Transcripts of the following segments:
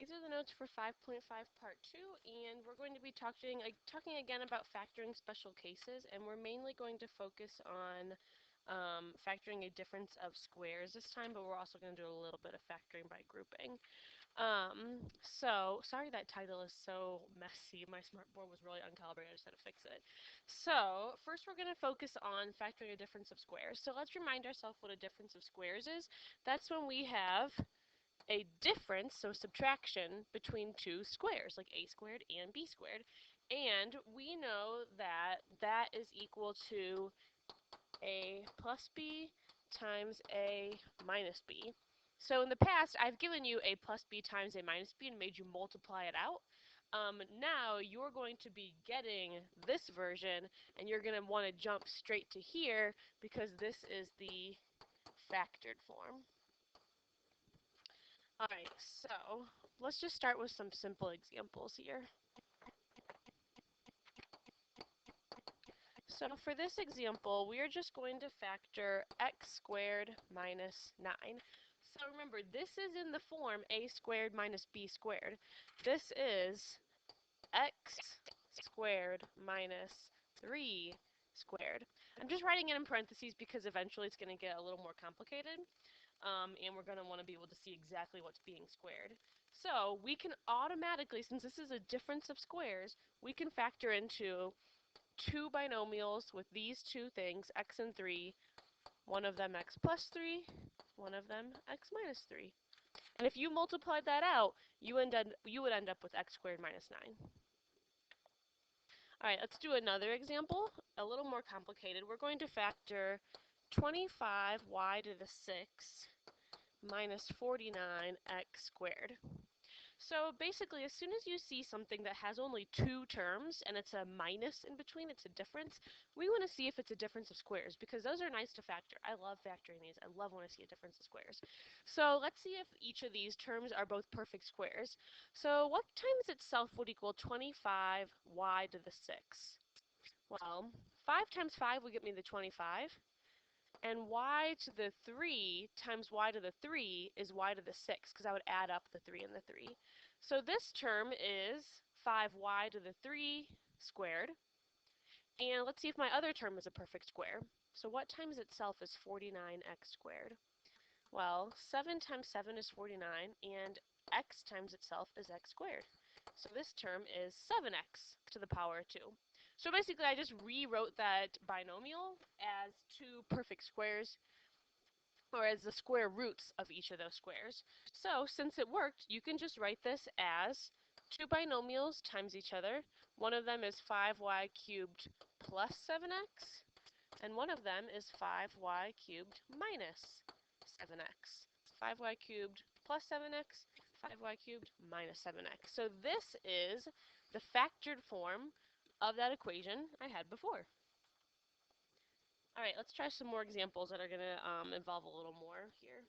These are the notes for 5.5 part 2, and we're going to be talking again about factoring special cases, and we're mainly going to focus on factoring a difference of squares this time, but we're also going to do a little bit of factoring by grouping. So, sorry that title is so messy. My smartboard was really uncalibrated. I just had to fix it. So, first we're going to focus on factoring a difference of squares. So let's remind ourselves what a difference of squares is. That's when we have a difference, so subtraction, between two squares, like a squared and b squared. And we know that that is equal to a plus b times a minus b. So in the past, I've given you a plus b times a minus b and made you multiply it out. Now you're going to be getting this version, and you're going to want to jump straight to here because this is the factored form. Alright, so let's just start with some simple examples here. So for this example, we are just going to factor x squared minus 9. So remember, this is in the form a squared minus b squared. This is x squared minus 3 squared. I'm just writing it in parentheses because eventually it's going to get a little more complicated. And we're going to want to be able to see exactly what's being squared. So we can automatically, since this is a difference of squares, we can factor into two binomials with these two things, x and 3, one of them x plus 3, one of them x minus 3. And if you multiplied that out, you would end up with x squared minus 9. Alright, let's do another example, a little more complicated. We're going to factor 25y to the 6 minus 49x squared. So basically, as soon as you see something that has only two terms and it's a minus in between, it's a difference, we want to see if it's a difference of squares because those are nice to factor. I love factoring these. I love when I see a difference of squares. So let's see if each of these terms are both perfect squares. So what times itself would equal 25y to the 6? Well, 5 times 5 would get me the 25. And y to the 3 times y to the 3 is y to the 6, because I would add up the 3 and the 3. So this term is 5y to the 3 squared. And let's see if my other term is a perfect square. So what times itself is 49x squared? Well, 7 times 7 is 49, and x times itself is x squared. So this term is 7x to the power 2. So basically, I just rewrote that binomial as two perfect squares, or as the square roots of each of those squares. So since it worked, you can just write this as two binomials times each other. One of them is 5y cubed plus 7x, and one of them is 5y cubed minus 7x. 5y cubed plus 7x, 5y cubed minus 7x. So this is the factored form of that equation I had before. Alright, let's try some more examples that are going to involve a little more here.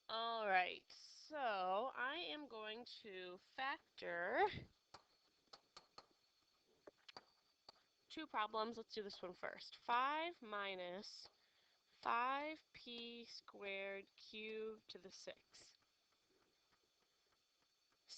Alright, so I am going to factor two problems. Let's do this one first. 5 minus 5p squared cubed to the 6.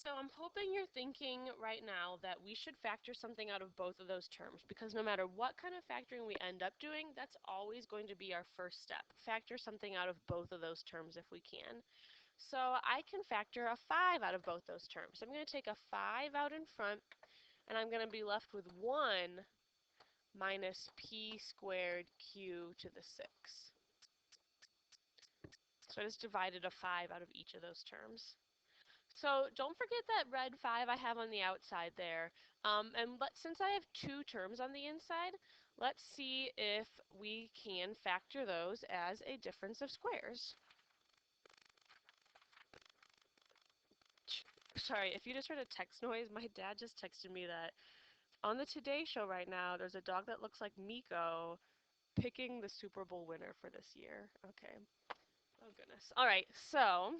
So I'm hoping you're thinking right now that we should factor something out of both of those terms, because no matter what kind of factoring we end up doing, that's always going to be our first step. Factor something out of both of those terms if we can. So I can factor a 5 out of both those terms. I'm going to take a 5 out in front, and I'm going to be left with 1 minus p squared q to the 6. So I just divided a 5 out of each of those terms. So don't forget that red 5 I have on the outside there. Since I have two terms on the inside, let's see if we can factor those as a difference of squares. Sorry, if you just heard a text noise, my dad just texted me that on the Today Show right now, there's a dog that looks like Miko picking the Super Bowl winner for this year. Okay. Oh, goodness. All right, so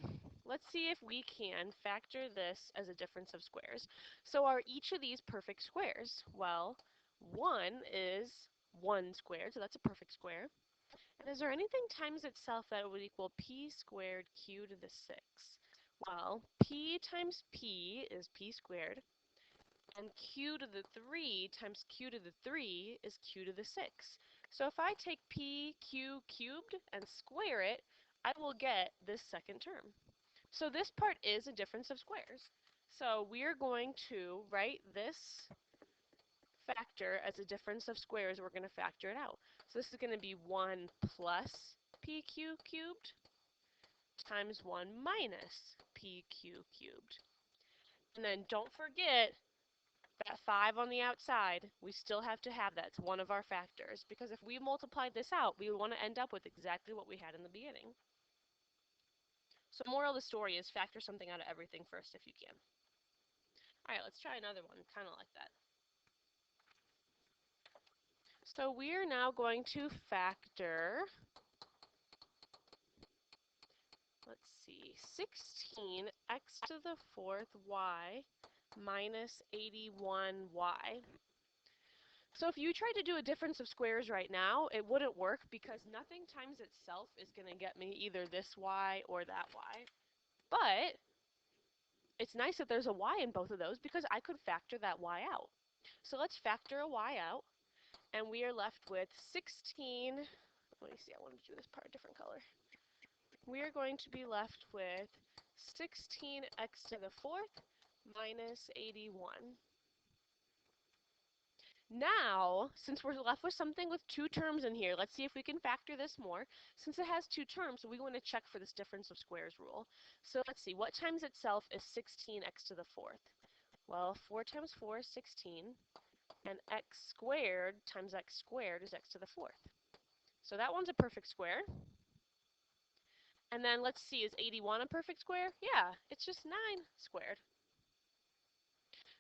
let's see if we can factor this as a difference of squares. So are each of these perfect squares? Well, 1 is 1 squared, so that's a perfect square. Is there anything times itself that would equal p squared q to the 6? Well, p times p is p squared, and q to the 3 times q to the 3 is q to the 6. So if I take pq cubed and square it, I will get this second term. So this part is a difference of squares. So we're going to write this factor as a difference of squares. We're going to factor it out. So this is going to be 1 plus pq cubed times 1 minus pq cubed. And then don't forget that 5 on the outside, we still have to have that. It's one of our factors. Because if we multiplied this out, we would want to end up with exactly what we had in the beginning. So moral of the story is factor something out of everything first if you can. All right, let's try another one, kind of like that. So we are now going to factor, let's see, 16x to the 4th y minus 81y. So if you tried to do a difference of squares right now, it wouldn't work because nothing times itself is going to get me either this y or that y. But it's nice that there's a y in both of those because I could factor that y out. So let's factor a y out, and we are left with 16. Let me see, I wanted to do this part a different color. We are going to be left with 16x to the 4th minus 81. Now, since we're left with something with two terms in here, let's see if we can factor this more. Since it has two terms, we want to check for this difference of squares rule. So let's see, what times itself is 16x to the 4th? Well, 4 times 4 is 16, and x squared times x squared is x to the 4th. So that one's a perfect square. And then let's see, is 81 a perfect square? Yeah, it's just 9 squared.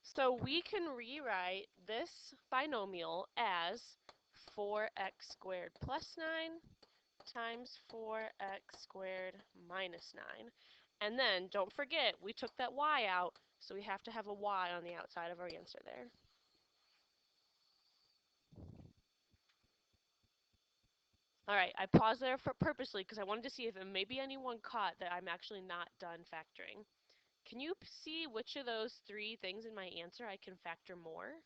So we can rewrite this binomial as 4x squared plus 9 times 4x squared minus 9. And then, don't forget, we took that y out, so we have to have a y on the outside of our answer there. Alright, I paused there purposely because I wanted to see if maybe anyone caught that I'm actually not done factoring. Can you see which of those three things in my answer I can factor more?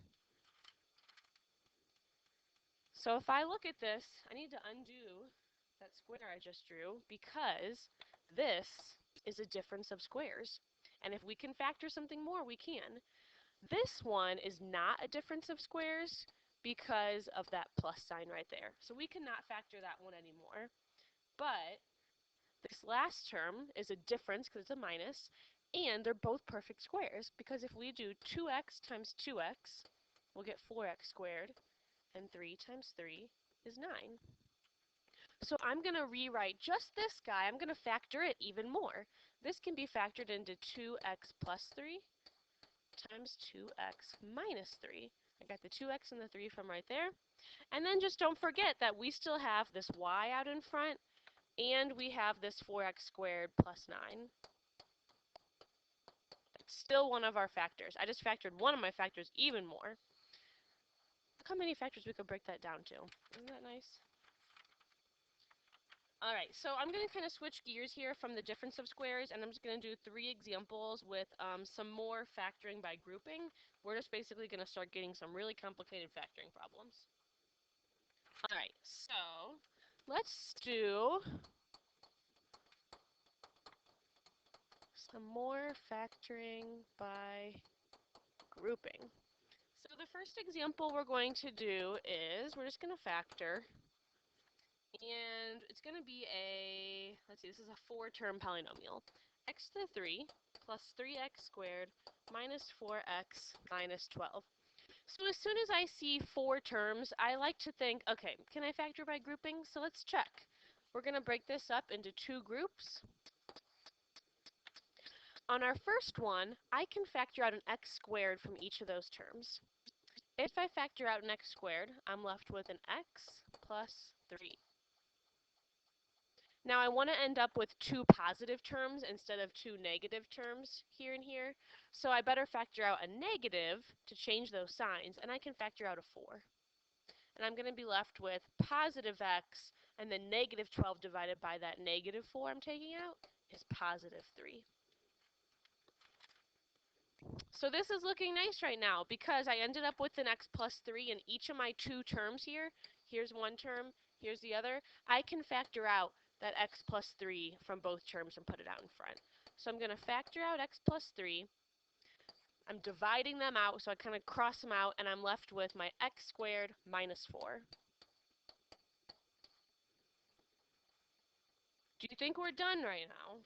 So if I look at this, I need to undo that square I just drew because this is a difference of squares. And if we can factor something more, we can. This one is not a difference of squares because of that plus sign right there. So we cannot factor that one anymore. But this last term is a difference because it's a minus, and they're both perfect squares because if we do 2x times 2x, we'll get 4x squared, and 3 times 3 is 9. So I'm going to rewrite just this guy. I'm going to factor it even more. This can be factored into 2x plus 3 times 2x minus 3. I got the 2x and the 3 from right there. And then just don't forget that we still have this y out in front, and we have this 4x squared plus 9. That's still one of our factors. I just factored one of my factors even more. Look how many factors we could break that down to. Isn't that nice? Alright, so I'm going to kind of switch gears here from the difference of squares, and I'm just going to do 3 examples with some more factoring by grouping. We're just basically going to start getting some really complicated factoring problems. Alright, so let's do some more factoring by grouping. So the first example we're going to do is we're just going to factor, and it's going to be a, let's see, this is a 4-term polynomial. X to the 3 plus 3x squared minus 4x minus 12. So as soon as I see 4 terms, I like to think, okay, can I factor by grouping? So let's check. We're going to break this up into 2 groups. On our first one, I can factor out an x squared from each of those terms. If I factor out an x squared, I'm left with an x plus 3. Now I want to end up with 2 positive terms instead of 2 negative terms here and here, so I better factor out a negative to change those signs, and I can factor out a 4. And I'm going to be left with positive x And then negative 12 divided by that negative 4 I'm taking out is positive 3. So this is looking nice right now because I ended up with an x plus 3 in each of my two terms here. Here's one term, here's the other. I can factor out that x plus 3 from both terms and put it out in front. So I'm going to factor out x plus 3. I'm dividing them out, so I kind of cross them out, and I'm left with my x squared minus 4. Do you think we're done right now?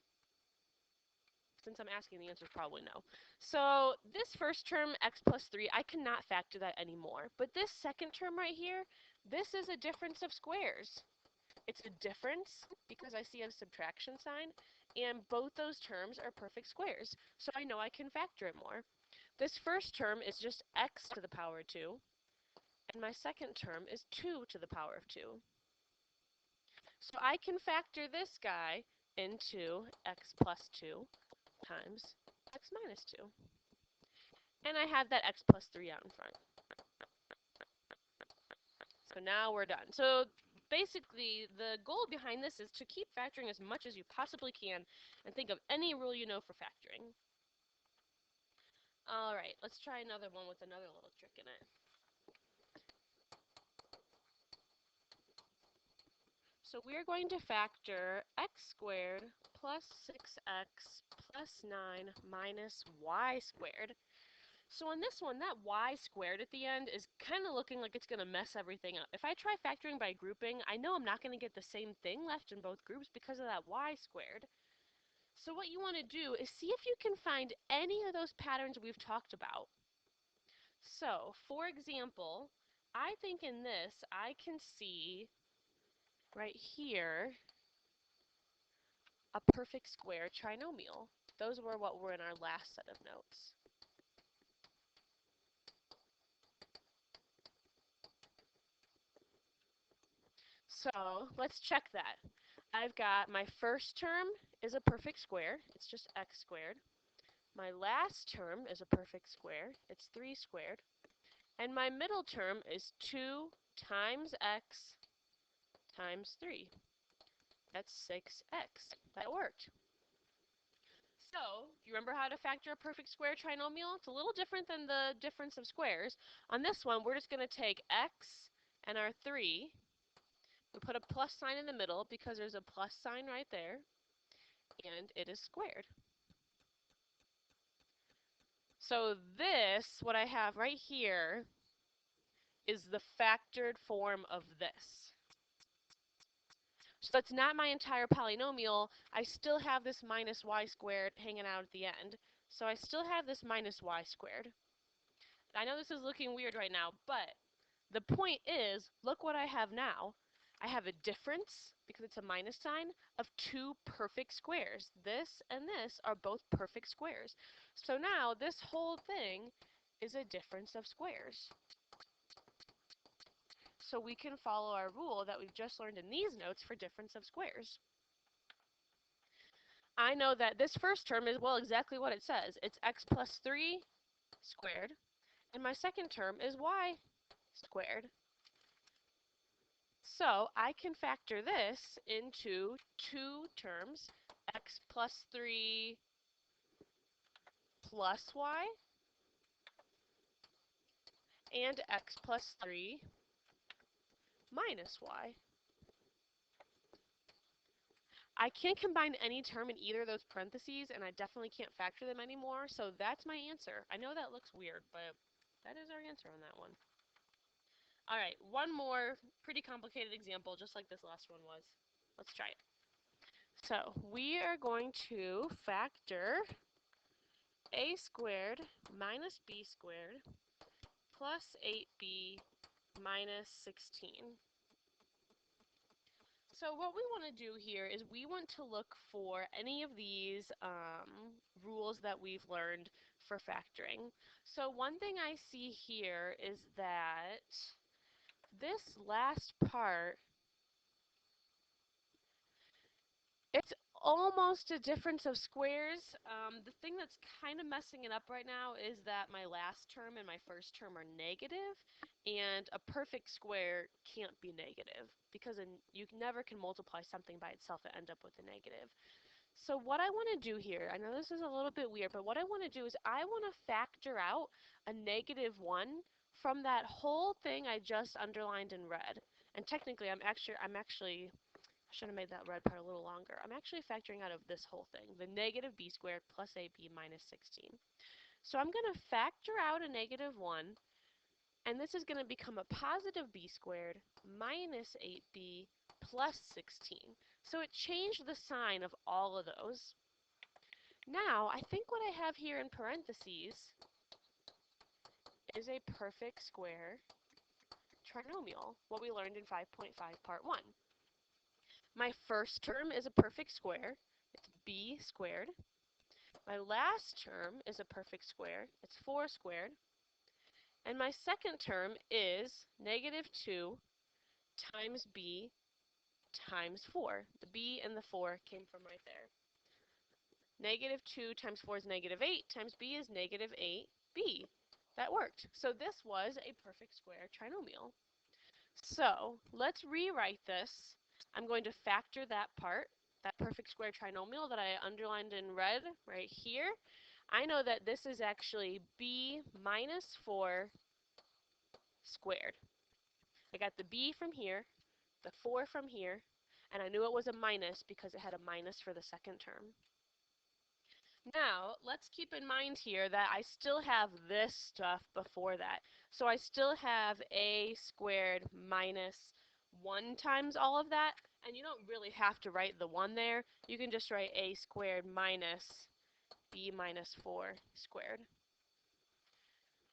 Since I'm asking, the answer is probably no. So this first term, x plus 3, I cannot factor that anymore. But this second term right here, this is a difference of squares. It's a difference because I see a subtraction sign, and both those terms are perfect squares. So I know I can factor it more. This first term is just x to the power 2, and my second term is 2 to the power of 2. So I can factor this guy into x plus 2 times x minus 2. And I have that x plus 3 out in front. So now we're done. So basically, the goal behind this is to keep factoring as much as you possibly can and think of any rule you know for factoring. All right, let's try another one with another little trick in it. So we're going to factor x squared plus 6x plus 9 minus y squared. So on this one, that y squared at the end is kind of looking like it's going to mess everything up. If I try factoring by grouping, I know I'm not going to get the same thing left in both groups because of that y squared. So what you want to do is see if you can find any of those patterns we've talked about. So, for example, I think in this, I can see right here a perfect square trinomial. Those were what were in our last set of notes. So let's check that. I've got my first term is a perfect square. It's just x squared. My last term is a perfect square. It's 3 squared. And my middle term is 2 times x times 3. That's 6x. That worked. So, do you remember how to factor a perfect square trinomial? It's a little different than the difference of squares. On this one, we're just going to take x and our 3. We put a plus sign in the middle because there's a plus sign right there, and it is squared. So this, what I have right here, is the factored form of this. So that's not my entire polynomial. I still have this minus y squared hanging out at the end. So I still have this minus y squared. I know this is looking weird right now, but the point is, look what I have now. I have a difference, because it's a minus sign, of two perfect squares. This and this are both perfect squares. So now this whole thing is a difference of squares. So we can follow our rule that we've just learned in these notes for difference of squares. I know that this first term is, well, exactly what it says. It's x plus 3 squared, and my second term is y squared. So I can factor this into two terms, x plus 3 plus y and x plus 3 minus y. I can't combine any term in either of those parentheses, and I definitely can't factor them anymore, so that's my answer. I know that looks weird, but that is our answer on that one. All right, one more pretty complicated example, just like this last one was. Let's try it. So we are going to factor a squared minus b squared plus 8b minus 16. So what we want to do here is we want to look for any of these rules that we've learned for factoring. So one thing I see here is that this last part, it's almost a difference of squares. The thing that's kind of messing it up right now is that my last term and my first term are negative, and a perfect square can't be negative because you never can multiply something by itself and end up with a negative. So what I want to do here, I know this is a little bit weird, but what I want to do is I want to factor out a -1 from that whole thing I just underlined in red. And technically, I should have made that red part a little longer. I'm actually factoring out of this whole thing, the negative b squared plus ab minus 16. So I'm going to factor out a -1, and this is going to become a positive b squared minus 8b plus 16. So it changed the sign of all of those. Now, I think what I have here in parentheses is a perfect square trinomial, what we learned in 5.5 part 1. My first term is a perfect square. It's b squared. My last term is a perfect square. It's 4 squared. And my second term is -2 times b times 4. The b and the 4 came from right there. -2 times 4 is -8 times b is -8b. That worked. So this was a perfect square trinomial. So let's rewrite this. I'm going to factor that part, that perfect square trinomial that I underlined in red right here. I know that this is actually b minus 4 squared. I got the b from here, the 4 from here, and I knew it was a minus because it had a minus for the second term. Now, let's keep in mind here that I still have this stuff before that. So I still have a squared minus 1 times all of that, and you don't really have to write the 1 there. You can just write a squared minus b minus 4 squared.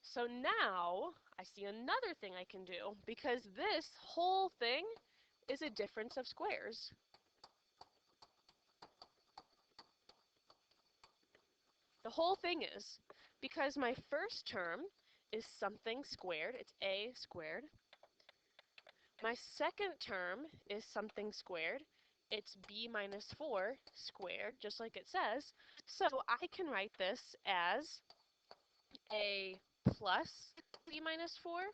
So now I see another thing I can do, because this whole thing is a difference of squares. The whole thing is, because my first term is something squared, it's a squared. My second term is something squared, it's b minus 4 squared, just like it says. So I can write this as a plus b minus 4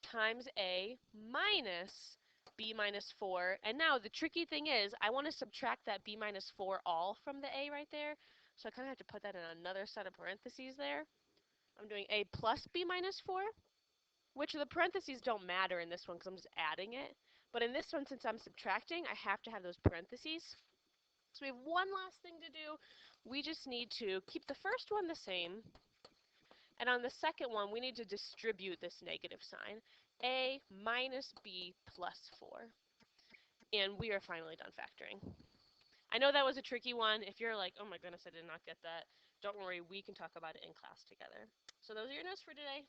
times a minus b minus 4. And now the tricky thing is I want to subtract that b minus 4 all from the a right there. So I kind of have to put that in another set of parentheses there. I'm doing a plus b minus 4, which the parentheses don't matter in this one because I'm just adding it. But in this one, since I'm subtracting, I have to have those parentheses. So we have one last thing to do. We just need to keep the first one the same. And on the second one, we need to distribute this negative sign. A minus b plus 4. And we are finally done factoring. I know that was a tricky one. If you're like, oh my goodness, I did not get that, don't worry, we can talk about it in class together. So those are your notes for today.